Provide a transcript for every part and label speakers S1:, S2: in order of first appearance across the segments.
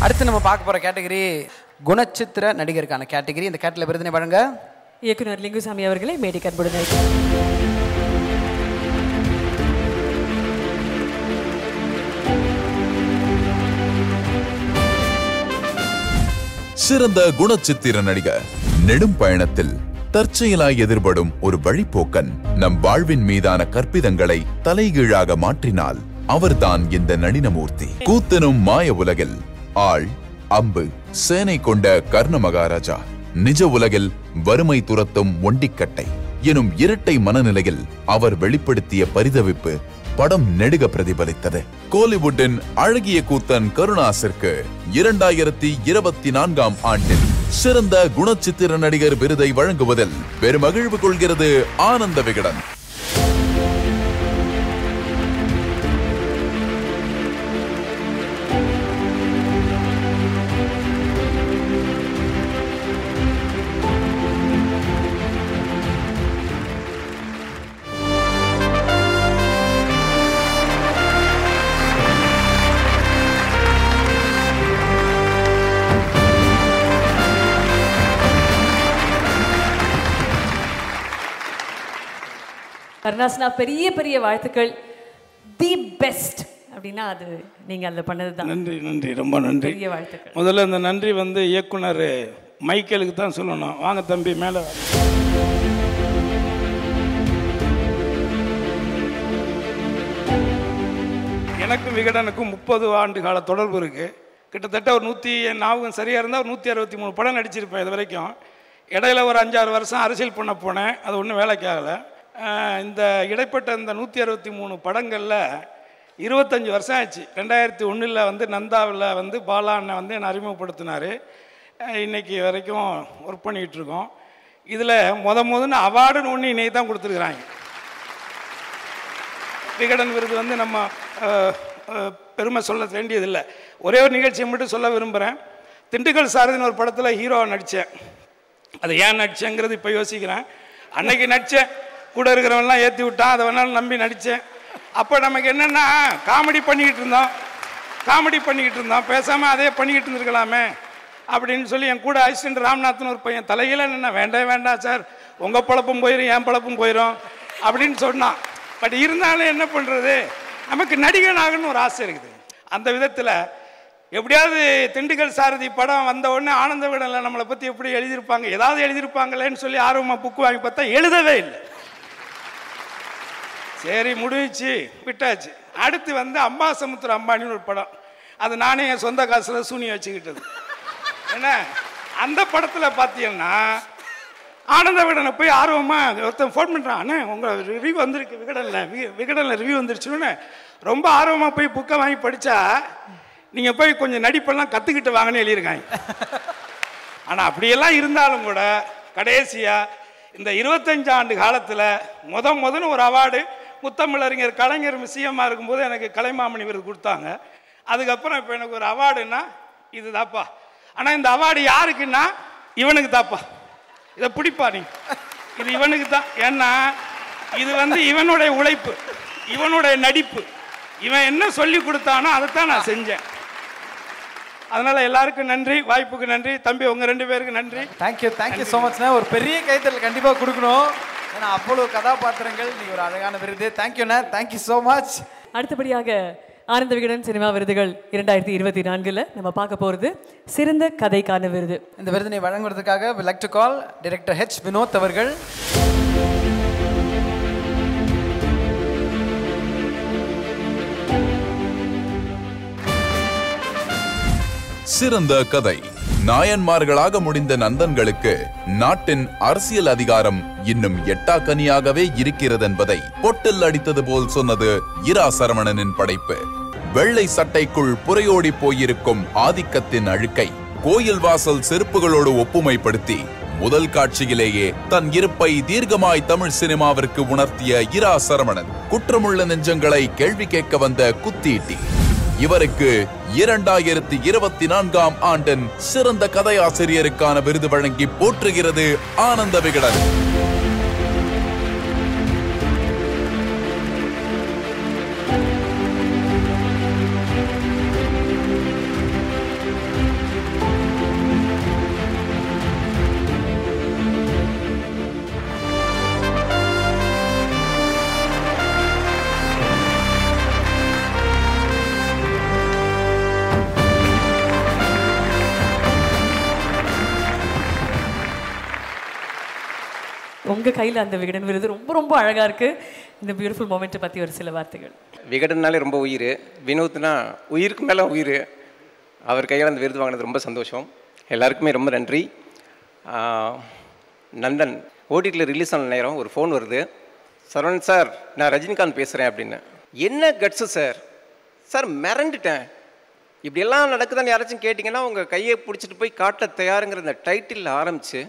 S1: அடுத்து நம்ம பார்க்க போகிற கேட்டகரி குணச்சித்திர நடிகருக்கான கேட்டகரி. இந்த கேட்டகரியில் விருதினை வழங்க
S2: இயக்குனர் லிங்குசாமி அவர்களை மேடைக்கு அன்புடன்
S3: சிறந்த குணச்சித்திர நடிகர். நெடும் பயணத்தில் தற்செயலாய் எதிர்படும் ஒரு வழிப்போக்கன் நம் வாழ்வின் மீதான கற்பிதங்களை தலைகீழாக மாற்றினால் அவர்தான் இந்த நளினமூர்த்தி. கூத்தனும் மாய உலகில் ஆள் அம்பு சேனை கொண்ட கர்ண மகாராஜா, நிஜ உலகில் வறுமை துரத்தும் ஒண்டிக்கட்டை எனும் இரட்டை மனநிலையில் அவர் வெளிப்படுத்திய பரிதவிப்பு படம் நெடுக பிரதிபலித்தது. கோலிவுட்டின் அழகிய கூத்தன் கருணாசிற்கு 2024ஆம் ஆண்டில் சிறந்த குணச்சித்திர நடிகர் விருதை வழங்குவதில் பெருமகிழ்வு கொள்கிறது ஆனந்த விகடன்.
S2: கருணாசனா, பெரிய பெரிய வாழ்த்துக்கள். தி பெஸ்ட் அப்படின்னா அது நீங்கள் அதில் பண்ணது தான்.
S4: நன்றி நன்றி, ரொம்ப நன்றி.
S2: பெரிய வாழ்த்துக்கள்.
S4: முதல்ல இந்த நன்றி வந்து இயக்குனர் மைக்கேலுக்கு தான் சொல்லணும். வாங்க தம்பி மேலே. எனக்கும் விகடனுக்கும் 30 ஆண்டு கால தொடர்பு இருக்குது. கிட்டத்தட்ட ஒரு 100 ஞாபகம் சரியாக இருந்தால் ஒரு 163 படம் நடிச்சிருப்பேன் இது வரைக்கும். இடையில ஒரு 5-6 வருஷம் அரசியல் பண்ண போனேன், அது ஒன்றும் வேலைக்கு ஆகலை. இந்த இடைப்பட்ட இந்த 163 படங்களில் 25 வருஷம் ஆச்சு. 2001 வந்து நந்தாவில் வந்து பாலா அண்ணன் வந்து என்னை அறிமுகப்படுத்தினார். இன்றைக்கி வரைக்கும் ஒர்க் பண்ணிக்கிட்டு இருக்கோம். இதில் முதன்னு அவார்டுன்னு ஒன்று இன்னைக்கு தான் கொடுத்துருக்குறாங்க. விகடன் விருது வந்து நம்ம பெருமை சொல்ல வேண்டியதில்லை. ஒரே ஒரு நிகழ்ச்சியை மட்டும் சொல்ல விரும்புகிறேன். திண்டுக்கல் சாரதின்னு ஒரு படத்தில் ஹீரோவாக நடித்தேன். அது ஏன் நடித்தேங்கிறது இப்போ யோசிக்கிறேன். அன்னைக்கு நடித்தேன், கூட இருக்கிறவன்லாம் ஏற்றி விட்டான், அதை வேணாலும் நம்பி நடித்தேன். அப்போ நமக்கு என்னென்னா காமெடி பண்ணிக்கிட்டு இருந்தோம், பேசாமல் அதே பண்ணிக்கிட்டு இருந்துருக்கலாமே அப்படின்னு சொல்லி என் கூட அசிஸ்டன்ட் ராம்நாத்னு ஒரு பையன் தலையில் என்ன வேண்டாம் சார், உங்கள் பழப்பும் போயிடும் என் பழப்பும் போயிடும் அப்படின்னு சொன்னான். பட் இருந்தாலும் என்ன பண்ணுறது, நமக்கு நடிகன் ஆகணும்னு ஒரு ஆசை இருக்குது. அந்த விதத்தில் எப்படியாவது திண்டுக்கல் சாரதி படம் வந்த உடனே ஆனந்த விகடனில் நம்மளை பற்றி எப்படி எழுதியிருப்பாங்க, ஏதாவது எழுதியிருப்பாங்களேன்னு சொல்லி ஆர்வமாக புக்கு வாங்கி பார்த்தா எழுதவே இல்லை. சரி முடிச்சு விட்டாச்சு. அடுத்து வந்து அம்பாசமுத்திர அம்பானின்னு ஒரு படம், அது நானே என் சொந்த காசில் சூனியம் வச்சுக்கிட்டது. ஏன்னா அந்த படத்தில் பார்த்தீங்கன்னா ஆனந்த விகடனை போய் ஆர்வமாக ஒருத்தன் ஃபோன் பண்ணுறான், அண்ணே உங்கள் ரிவ்யூ வந்திருக்கு விகடனில் ரிவ்யூ வந்துருச்சுன்னு ரொம்ப ஆர்வமாக போய் புக்கை வாங்கி படித்தா நீங்கள் போய் கொஞ்சம் நடிப்பெல்லாம் கற்றுக்கிட்டு வாங்கன்னு எழுதியிருக்காங்க. ஆனால் அப்படியெல்லாம் இருந்தாலும் கூட கடைசியாக இந்த 25 ஆண்டு காலத்தில் முதன்னு ஒரு அவார்டு முத்தமிழறிஞர் கலைஞர் சிஎம்மாக இருக்கும்போது எனக்கு கலைமாமணி விருது கொடுத்தாங்க. அதுக்கப்புறம் இப்போ எனக்கு ஒரு அவார்டுன்னா இது தாப்பா. ஆனால் இந்த அவார்டு யாருக்குன்னா இவனுக்கு தாப்பா, இதை பிடிப்பா நீ, இது இவனுக்கு தான். ஏன்னா இது வந்து இவனுடைய உழைப்பு, இவனுடைய நடிப்பு, இவன் என்ன சொல்லி கொடுத்தானோ அதைத்தான் நான் செஞ்சேன். அதனால எல்லாருக்கும் நன்றி, வாய்ப்புக்கு நன்றி. தம்பி உங்க 2 பேருக்கு நன்றி.
S1: தேங்க்யூ ஸோ மச்ண்ணா. ஒரு பெரிய கைத்தல் கண்டிப்பாக கொடுக்கணும், ஏன்னா அவ்வளோ கதாபாத்திரங்கள். நீ ஒரு அழகான விருது. தேங்க்யூண்ணா, தேங்க்யூ ஸோ மச்.
S2: அடுத்தபடியாக ஆனந்த விகடன் சினிமா விருதுகள் 2024 நம்ம பார்க்க போகிறது சிறந்த கதைக்கான விருது.
S1: இந்த விருதினை வழங்குவதற்காக we like to call director H. Vinoth அவர்கள்.
S3: சிறந்த கதை. நாயன்மார்களாக முடிந்த நந்தன்களுக்கு நாட்டின் அரசியல் அதிகாரம் இன்னும் எட்டாக்கனியாகவே இருக்கிறது என்பதை பொட்டில் அடித்தது போல் சொன்னது இரா சரவணனின் படைப்பு. வெள்ளை சட்டைக்குள் புரையோடி போயிருக்கும் ஆதிக்கத்தின் அழுக்கை கோயில் வாசல் செருப்புகளோடு ஒப்புமைப்படுத்தி முதல் காட்சியிலேயே தன் இருப்பை தீர்க்கமாய் தமிழ் சினிமாவிற்கு உணர்த்திய இரா சரவணன் குற்றமுள்ள நெஞ்சங்களை கேள்வி கேட்க வந்த குத்தீட்டி. இவருக்கு 2024ஆம் ஆண்டின் சிறந்த கதையாசிரியருக்கான விருது வழங்கி போற்றுகிறது ஆனந்த விகடன்.
S2: உங்கள் கையில் அந்த விகடன் விருது ரொம்ப ரொம்ப அழகாக இருக்குது. இந்த பியூட்டிஃபுல் மொமெண்ட்டை பற்றி ஒரு சில வார்த்தைகள்.
S5: விகடன்னாலே ரொம்ப உயிர், வினோத்னா உயிருக்கு மேலே உயிர். அவர் கையில் அந்த விருது வாங்கினது ரொம்ப சந்தோஷம். எல்லாருக்குமே ரொம்ப நன்றி. நந்தன் ஓடிடியில் ரிலீஸ் ஆன நேரம் ஒரு ஃபோன் வருது. சரவணன் சார், நான் ரஜினிகாந்த் பேசுகிறேன் அப்படின்னு. என்ன கட்ஸு சார்? சார் மிரண்டுட்டேன். இப்படியெல்லாம் நடக்குதான்னு யாராச்சும் கேட்டிங்கன்னா உங்கள் கையை பிடிச்சிட்டு போய் காட்ட தயாருங்கிற அந்த டைட்டில் ஆரம்பித்து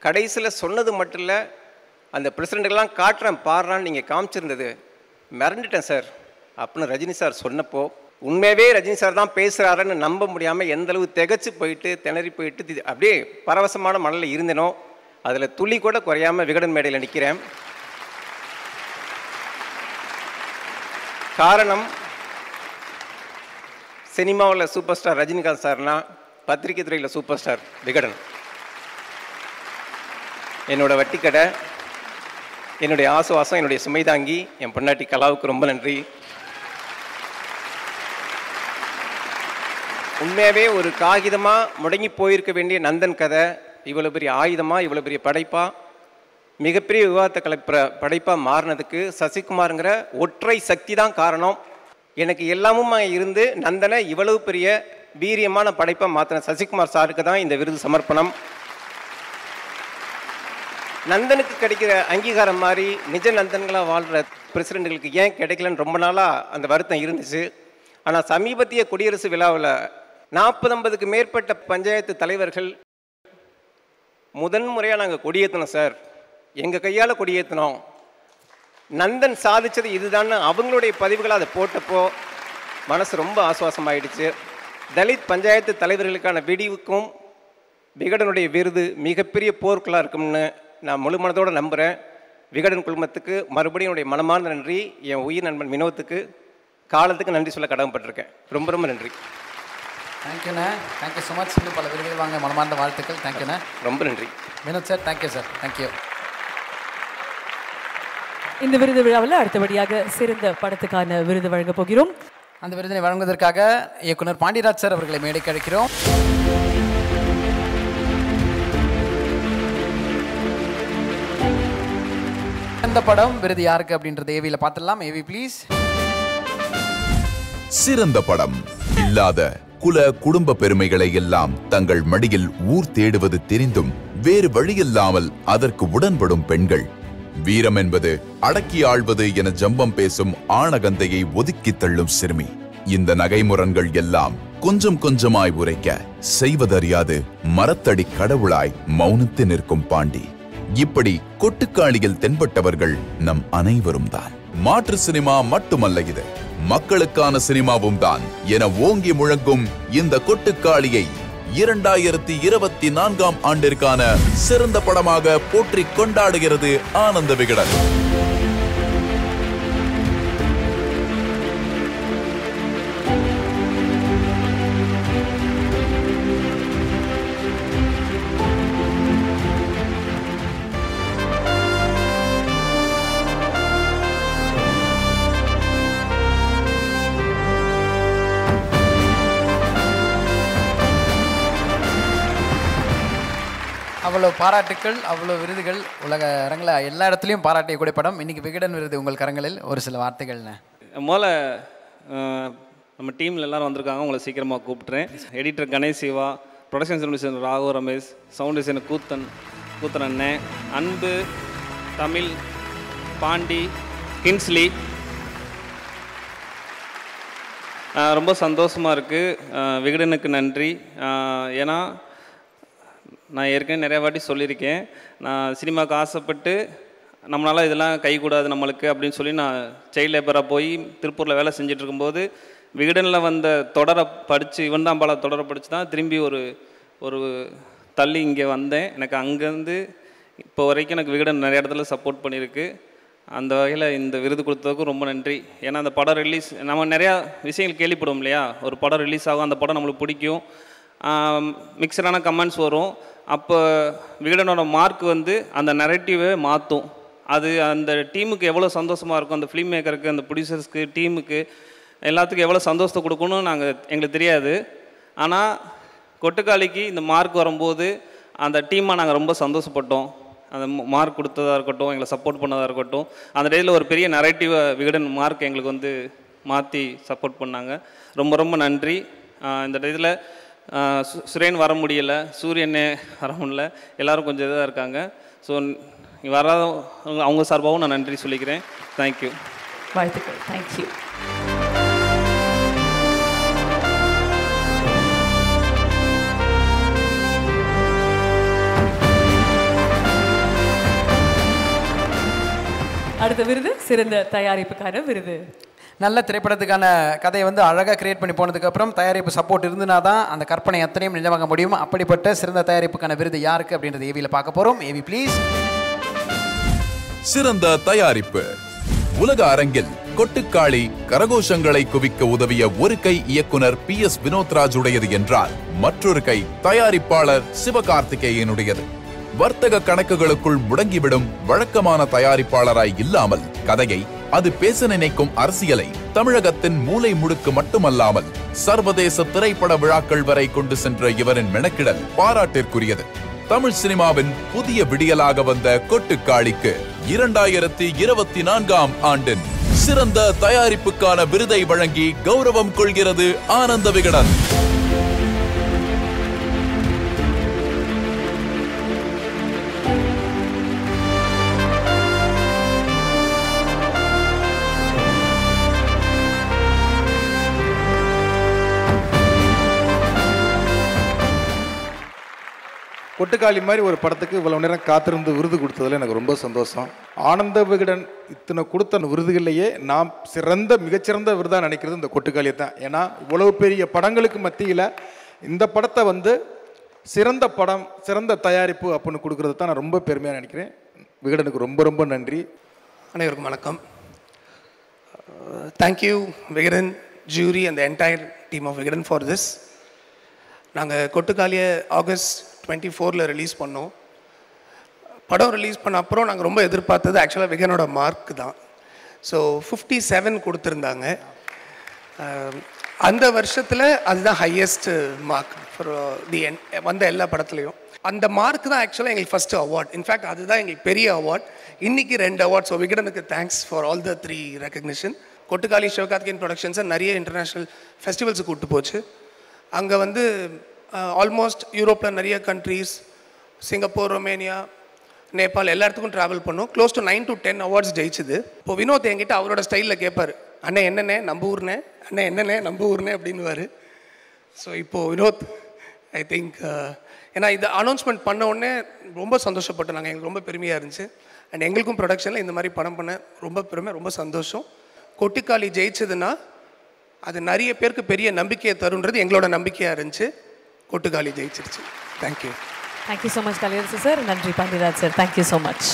S5: கடைசியில் சொன்னது மட்டும் இல்லை, அந்த பிரசிடெண்ட்டுக்கெல்லாம் காட்டுறேன் பாடுறான்னு நீங்கள் காமிச்சிருந்தது, மிரண்டுட்டேன் சார் அப்படின்னு ரஜினி சார் சொன்னப்போ உண்மையாகவே ரஜினி சார் தான் பேசுகிறாருன்னு நம்ப முடியாமல் எந்தளவு திகச்சு போயிட்டு திணறி போயிட்டு அப்படியே பரவசமான மனதில் இருந்தேனோ அதில் துளி கூட குறையாமல் விகடன் மேடையில் நிற்கிறேன். காரணம், சினிமாவில் சூப்பர் ஸ்டார் ரஜினிகாந்த் சார்னா பத்திரிகை துறையில் சூப்பர் ஸ்டார் விகடன். என்னோட வட்டிக்கடை, என்னுடைய ஆசுவாசம், என்னுடைய சுமைதாங்கி என் பொண்டாட்டி கலாவுக்கு ரொம்ப நன்றி. உண்மையாகவே ஒரு காகிதமாக முடங்கி போயிருக்க வேண்டிய நந்தன் கதை இவ்வளோ பெரிய ஆயுதமாக, இவ்வளோ பெரிய படைப்பாக, மிகப்பெரிய விவாதத்தை கலப்புற படைப்பாக மாறினதுக்கு சசிகுமாருங்கிற ஒற்றை சக்தி தான் காரணம். எனக்கு எல்லாமும் இருந்து நந்தனை இவ்வளவு பெரிய வீரியமான படைப்பாக மாற்றின சசிகுமார் சாருக்கு தான் இந்த விருது சமர்ப்பணம். நந்தனுக்கு கிடைக்கிற அங்கீகாரம் மாதிரி நிஜ நந்தன்களாக வாழ்கிற பிரசிடெண்ட்டுகளுக்கு ஏன் கிடைக்கலன்னு ரொம்ப நாளாக அந்த வருத்தம் இருந்துச்சு. ஆனால் சமீபத்திய குடியரசு விழாவில் 40-50க்கு மேற்பட்ட பஞ்சாயத்து தலைவர்கள் முதன்முறையாக நாங்கள் கொடியேற்றினோம் சார், எங்கள் கையால் கொடியேற்றினோம், நந்தன் சாதித்தது இதுதான்னு அவங்களுடைய பதிவுகளை அதை போட்டப்போ மனசு ரொம்ப ஆசுவாசமாயிடுச்சு. தலித் பஞ்சாயத்து தலைவர்களுக்கான விடிவுக்கும் விகடனுடைய விருது மிகப்பெரிய போர்களாக இருக்கும்னு நான் முழு மனதோடு நம்புகிறேன். விகடன் குழுமத்துக்கு மறுபடியும் என்னுடைய மனமார்ந்த நன்றி. என் உயிர் நண்பன் வினோத்துக்கு காலத்துக்கு நன்றி சொல்ல கடமைப்பட்டிருக்கேன். ரொம்ப ரொம்ப நன்றி.
S1: தேங்க்யூண்ணே, தேங்க்யூ ஸோ மச். இன்னும் பல விருதுகள் வாங்க மனமார்ந்த வாழ்த்துக்கள். தேங்க்யூண்ணே,
S5: ரொம்ப நன்றி.
S1: Vinoth sir, thank you sir, thank you.
S2: இந்த விருது விழாவில் அடுத்தபடியாக சிறந்த படத்துக்கான விருது வழங்கப் போகிறோம்.
S1: அந்த விருதினை வழங்குவதற்காக இயக்குனர் பாண்டியராஜ் சார் அவர்களை மேடைக்கு அழைக்கிறோம். இந்த படம் விருது யாருக்கு அப்படின்றது ஏவியில பார்த்துடலாம். AV please.
S3: சிறந்த படம். இல்லாத குல குடும்ப பெருமைகளை எல்லாம் தங்கள் மடியில் ஊர் தேடுவது தெரிந்தும் வேறு வழியில்லாமல் அதற்கு உடன்படும் பெண்கள். வீரம் என்பது அடக்கி ஆள்வது என ஜம்பம் பேசும் ஆணகந்தையை ஒதுக்கி தள்ளும் சிறுமி. இந்த நகைமுரன்கள் எல்லாம் கொஞ்சம் கொஞ்சமாய் உரைக்க செய்வதறியாது மரத்தடி கடவுளாய் மௌனத்து நிற்கும் பாண்டி. இப்படி கொட்டுக்காளியில் தென்பட்டவர்கள் நம் அனைவரும் தான். மாற்று சினிமா மட்டுமல்ல, இது மக்களுக்கான சினிமாவும் தான் என ஓங்கி முழங்கும் இந்த கொட்டுக்காளியை 2024ஆம் ஆண்டிற்கான சிறந்த படமாக போற்றி கொண்டாடுகிறது ஆனந்த விகடன்.
S1: அவ்வளோ பாராட்டுக்கள், அவ்வளோ விருதுகள், உலக அரங்கில் எல்லா இடத்துலையும் பாராட்டிய கூட படம். இன்னைக்கு விகடன் விருது உங்கள் கரங்களில். ஒரு சில வார்த்தைகள்ண்ணே.
S6: முதல்ல நம்ம டீமில் எல்லோரும் வந்திருக்காங்க, உங்களை சீக்கிரமாக கூப்பிட்றேன். Editor Ganesh Siva, production designer Raghav Ramesh, sound designer Koothan அண்ணன், அன்பு, தமிழ், பாண்டி, கின்ஸ்லி. ரொம்ப சந்தோஷமாக இருக்குது. விகடனுக்கு நன்றி. ஏன்னா நான் ஏற்கனவே நிறையா வாட்டி சொல்லியிருக்கேன், நான் சினிமாவுக்கு ஆசைப்பட்டு நம்மளால் இதெல்லாம் கைகூடாது நம்மளுக்கு அப்படின்னு சொல்லி நான் சைல்டு லேபராக போய் திருப்பூரில் வேலை செஞ்சுட்டு இருக்கும்போது விகடனில் வந்த தொடரை படித்து, இவன் தான் பல தொடரை படித்து தான் திரும்பி ஒரு தள்ளி இங்கே வந்தேன். எனக்கு அங்கேருந்து இப்போ வரைக்கும் எனக்கு விகடன் நிறைய இடத்துல சப்போர்ட் பண்ணியிருக்கு. அந்த வகையில் இந்த விருது கொடுத்ததுக்கும் ரொம்ப நன்றி. ஏன்னா அந்த படம் ரிலீஸ், நம்ம நிறையா விஷயங்கள் கேள்விப்படுவோம் இல்லையா, ஒரு படம் ரிலீஸ் ஆகும், அந்த படம் நம்மளுக்கு பிடிக்கும், மிக்சடான கமெண்ட்ஸ் வரும். அப்போ விகடனோட மார்க் வந்து அந்த நெரட்டிவை மாற்றும். அது அந்த டீமுக்கு எவ்வளோ சந்தோஷமாக இருக்கும், அந்த ஃபிலிம் மேக்கருக்கு, அந்த ப்ரொடியூசர்ஸ்க்கு, டீமுக்கு எல்லாத்துக்கும் எவ்வளோ சந்தோஷத்தை கொடுக்கணும்னு எங்களுக்கு தெரியாது. ஆனால் கொட்டுக்காளிக்கு இந்த மார்க் வரும்போது அந்த டீமாக நாங்கள் ரொம்ப சந்தோஷப்பட்டோம். அந்த மார்க் கொடுத்ததாக இருக்கட்டும், எங்களை சப்போர்ட் பண்ணதாக இருக்கட்டும், அந்த டேயில் ஒரு பெரிய நரேட்டிவை விகடன் மார்க் எங்களுக்கு வந்து மாற்றி சப்போர்ட் பண்ணாங்க. ரொம்ப ரொம்ப நன்றி. இந்த இதில் சுரேன் வர முடியலை, சூரியனே வர முடியல, எல்லோரும் கொஞ்சம் இதாக இருக்காங்க. ஸோ வராத அவங்க சார்பாகவும் நான் நன்றி சொல்லிக்கிறேன். தேங்க்யூ.
S2: வாழ்த்துக்கள். தேங்க்யூ. அடுத்த விருது சிறந்த தயாரிப்புக்கான விருது.
S1: நல்ல திரைப்படத்துக்கான கதையை வந்து அழகாக கிரியேட் பண்ணி போனதுக்கப்புறம் தயாரிப்பு சப்போர்ட் இருந்துனா தான் அந்த கற்பனை அத்தனையும் நிஜமாக்க முடியும். அப்படிப்பட்ட சிறந்த தயாரிப்புக்கான விருது யாருக்கு அப்படின்றது ஏவியில் பார்க்க போகிறோம். AV please.
S3: சிறந்த தயாரிப்பு. உலக அரங்கில் கொட்டுக்காளி கரகோஷங்களை குவிக்க உதவிய ஒரு கை இயக்குனர் PS வினோத்ராஜ் உடையது என்றால் மற்றொரு கை தயாரிப்பாளர் சிவகார்த்திகேயனுடையது. வர்த்தக கணக்குகளுக்குள் முடங்கிவிடும் வழக்கமான தயாரிப்பாளராய் இல்லாமல் கதையை, அது பேச நினைக்கும் அரசியலை தமிழகத்தின் மூலை முடுக்கு மட்டுமல்லாமல் சர்வதேச திரைப்பட விழாக்கள் வரை கொண்டு சென்ற இவரின் மெனக்கிடல் பாராட்டிற்குரியது. தமிழ் சினிமாவின் புதிய விடியலாக வந்த கொட்டுக்காளிக்கு 2024ஆம் ஆண்டின் சிறந்த தயாரிப்புக்கான விருதை வழங்கி கௌரவம் கொள்கிறது ஆனந்த விகடன்.
S7: கொட்டுக்காளி மாதிரி ஒரு படத்துக்கு இவ்வளவு நேரம் காத்திருந்து விருது கொடுத்ததில் எனக்கு ரொம்ப சந்தோஷம். ஆனந்த விகடன் இத்தனை கொடுத்த விருதுகள்லையே நான் மிகச்சிறந்த விருதாக நினைக்கிறது இந்த கொட்டுக்காளியை தான். ஏன்னா இவ்வளவு பெரிய படங்களுக்கு மத்தியில் இந்த படத்தை வந்து சிறந்த படம், சிறந்த தயாரிப்பு அப்படின்னு கொடுக்கறது தான் நான் ரொம்ப பெருமையாக நினைக்கிறேன். விகடனுக்கு ரொம்ப ரொம்ப நன்றி.
S8: அனைவருக்கும் வணக்கம். Thank you Vikatan jury and the entire team of Vikatan for this. நாங்கள் கொட்டுக்காளியை ஆகஸ்ட் 24 ரிலீஸ் பண்ணோம். படம் ரிலீஸ் பண்ண அப்புறம் நாங்கள் ரொம்ப எதிர்பார்த்தது ஆக்சுவலாக விகனோட மார்க் தான். ஸோ 57 கொடுத்துருந்தாங்க. அந்த வருஷத்தில் அதுதான் ஹையஸ்ட் மார்க் ஃபார் வந்த எல்லா படத்துலையும். அந்த மார்க் தான் ஆக்சுவலாக எங்களுக்கு ஃபஸ்ட்டு அவார்ட். இன்ஃபேக்ட் அதுதான் எங்களுக்கு பெரிய அவார்ட். இன்றைக்கி 2 அவார்ட். ஸோ விகடனுக்கு thanks for all the 3 recognition. Kottukkaali Sivakarthikeyan ப்ரொடக்ஷன்ஸை நிறைய இன்டர்நேஷ்னல் ஃபெஸ்டிவல்ஸுக்கு கூப்பிட்டு போச்சு. அங்கே வந்து ஆல்மோஸ்ட் யூரோப்பில் நிறைய கண்ட்ரீஸ், சிங்கப்பூர், ரொமேனியா, நேபாள் எல்லா இடத்துக்கும் ட்ராவல் பண்ணோம். க்ளோஸ் டு 9 to 10 அவார்ட்ஸ் ஜெயிச்சுது. இப்போ வினோத் என்கிட்ட அவரோட ஸ்டைலில் கேட்பார், அண்ணே என்னண்ணே நம்ம ஊர்னே, அண்ணே என்னண்ணே நம்ம ஊர்னே அப்படின்னுவார். ஸோ இப்போது வினோத் ஐ திங்க் ஏன்னா இது அனௌன்ஸ்மெண்ட் பண்ண உடனே ரொம்ப சந்தோஷப்பட்டோம் நாங்கள். எங்களுக்கு ரொம்ப பெருமையாக இருந்துச்சு. அண்ட் எங்களுக்கும் ப்ரொடக்ஷனில் இந்த மாதிரி படம் பண்ண ரொம்ப பெருமை, ரொம்ப சந்தோஷம். கொட்டுக்காளி ஜெயிச்சதுன்னா அது நிறைய பேருக்கு பெரிய நம்பிக்கையை தருன்றது எங்களோட நம்பிக்கையாக இருந்துச்சு. கொட்டுக்காளி ஜெயிச்சிருச்சு. Thank you.
S2: Thank you so much Kaliyarasu sir. நன்றி Pandiraj sir. Thank you so much.